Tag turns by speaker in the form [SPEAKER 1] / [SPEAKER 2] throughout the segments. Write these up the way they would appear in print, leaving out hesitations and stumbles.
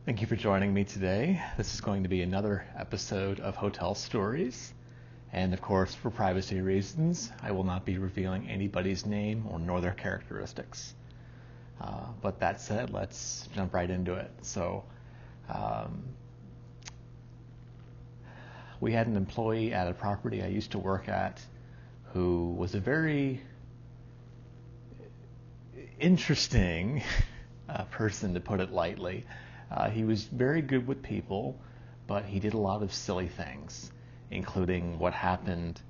[SPEAKER 1] Thank you for joining me today. This is going to be another episode of Hotel Stories. And of course, for privacy reasons, I will not be revealing anybody's name or nor their characteristics. But that said, let's jump right into it. We had an employee at a property I used to work at who was a very interesting person, to put it lightly. He was very good with people, but he did a lot of silly things, including what happened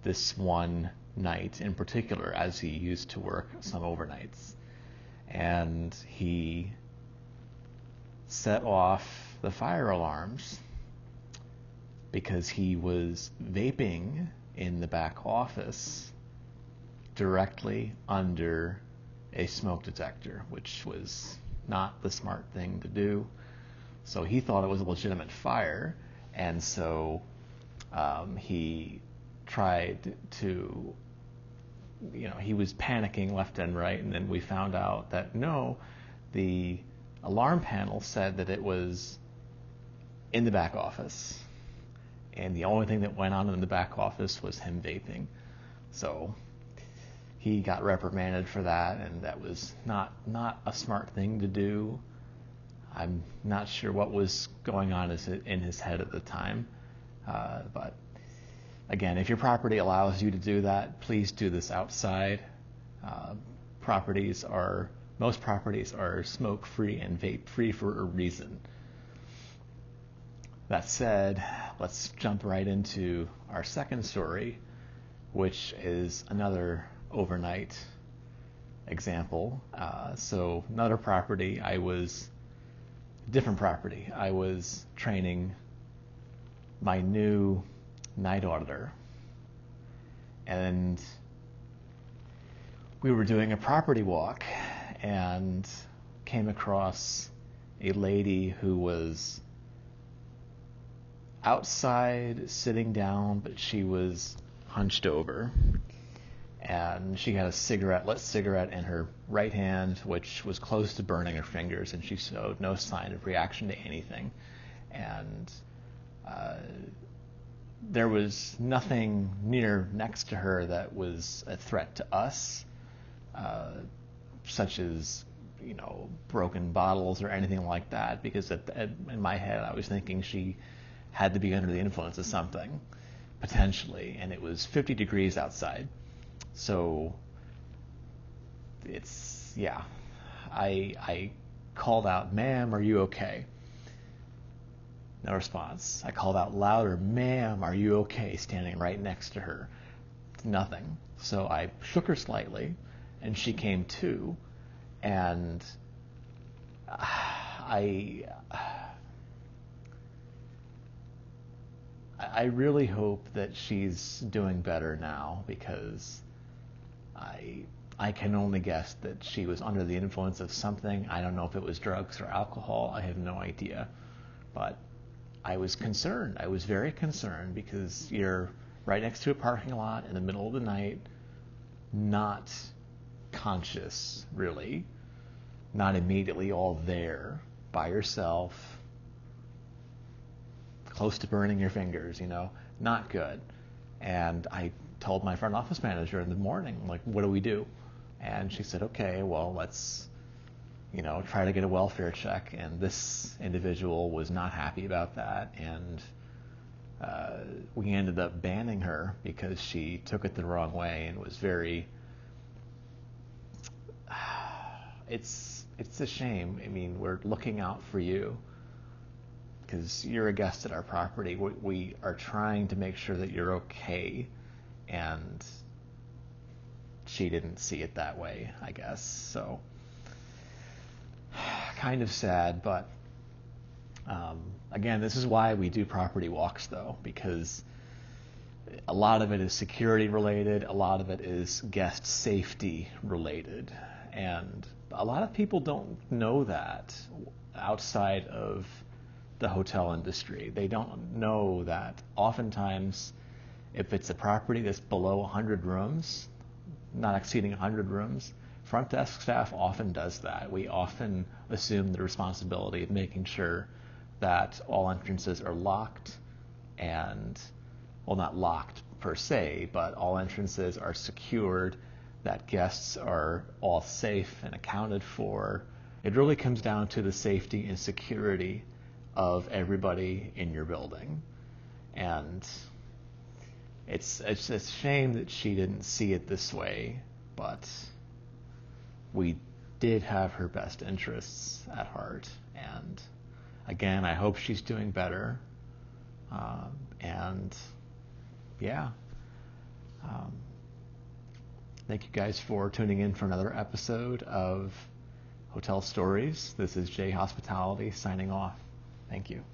[SPEAKER 1] this one night in particular, as he used to work some overnights. And he set off the fire alarms because he was vaping in the back office directly under a smoke detector, which was not the smart thing to do. So he thought it was a legitimate fire, and so he tried to, he was panicking left and right, and then we found out that no, the alarm panel said that it was in the back office, and the only thing that went on in the back office was him vaping. So he got reprimanded for that, and that was not a smart thing to do. I'm not sure what was going on in his head at the time. But again, if your property allows you to do that, please do this outside. Most properties are smoke-free and vape-free for a reason. That said, let's jump right into our second story, which is another overnight example. So another property, different property. I was training my new night auditor, and we were doing a property walk and came across a lady who was outside sitting down, but she was hunched over. And she had a lit cigarette in her right hand, which was close to burning her fingers, and she showed no sign of reaction to anything. And there was nothing next to her that was a threat to us, such as broken bottles or anything like that, because in my head I was thinking she had to be under the influence of something, potentially, and it was 50 degrees outside. So I called out, "Ma'am, are you okay?" No response. I called out louder, "Ma'am, are you okay?" Standing right next to her. Nothing. So I shook her slightly, and she came to, and I really hope that she's doing better now, because I can only guess that she was under the influence of something. I don't know if it was drugs or alcohol. I have no idea. But I was concerned. I was very concerned, because you're right next to a parking lot in the middle of the night, not conscious, really, not immediately all there, by yourself, close to burning your fingers, not good. And I told my front office manager in the morning, like, what do we do? And she said, okay, well, let's, try to get a welfare check. And this individual was not happy about that. And we ended up banning her because she took it the wrong way and was very, it's a shame. I mean, we're looking out for you because you're a guest at our property. We are trying to make sure that you're okay. And she didn't see it that way, I guess. So kind of sad, but again, this is why we do property walks, though, because a lot of it is security related, a lot of it is guest safety related, and a lot of people don't know that outside of the hotel industry. They don't know that oftentimes, if it's a property that's below 100 rooms, not exceeding 100 rooms, front desk staff often does that. We often assume the responsibility of making sure that all entrances are locked and, well, not locked per se, but all entrances are secured, that guests are all safe and accounted for. It really comes down to the safety and security of everybody in your building. And it's a shame that she didn't see it this way, but we did have her best interests at heart. And again, I hope she's doing better. And yeah, thank you guys for tuning in for another episode of Hotel Stories. This is Jay Hospitality signing off. Thank you.